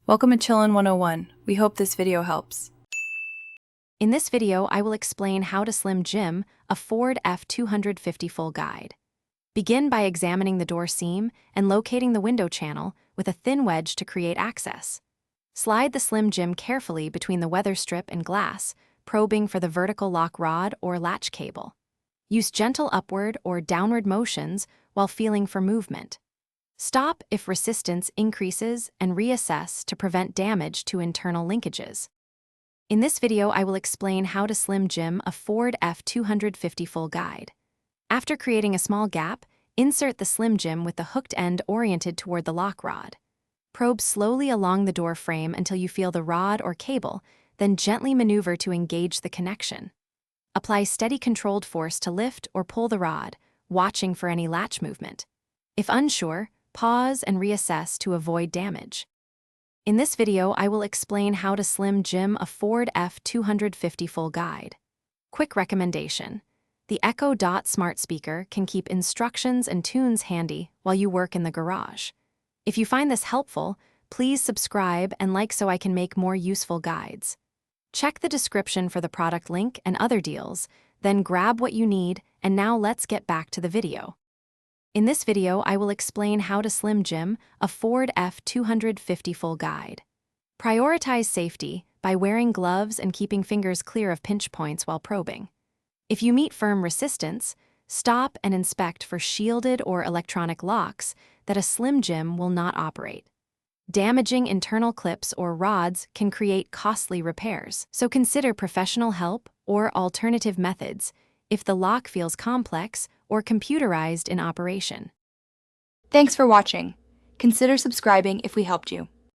Welcome to Chillin' 101. We hope this video helps. In this video, I will explain how to slim Jim a Ford F250 full guide. Begin by examining the door seam and locating the window channel with a thin wedge to create access. Slide the slim Jim carefully between the weather strip and glass, probing for the vertical lock rod or latch cable. Use gentle upward or downward motions while feeling for movement. Stop if resistance increases and reassess to prevent damage to internal linkages. In this video, I will explain how to slim Jim a Ford F250 full guide. After creating a small gap, insert the slim Jim with the hooked end oriented toward the lock rod. Probe slowly along the door frame until you feel the rod or cable, then gently maneuver to engage the connection. Apply steady controlled force to lift or pull the rod, watching for any latch movement. If unsure, pause and reassess to avoid damage. In this video, I will explain how to slim Jim a Ford F250 full guide. Quick recommendation: the Echo Dot smart speaker can keep instructions and tunes handy while you work in the garage. If you find this helpful, please subscribe and like so I can make more useful guides. Check the description for the product link and other deals, then grab what you need, and now let's get back to the video. In this video, I will explain how to slim Jim a Ford F250 full guide. Prioritize safety by wearing gloves and keeping fingers clear of pinch points while probing. If you meet firm resistance, stop and inspect for shielded or electronic locks that a slim Jim will not operate. Damaging internal clips or rods can create costly repairs, so consider professional help or alternative methods if the lock feels complex or computerized in operation. Thanks for watching. Consider subscribing if we helped you.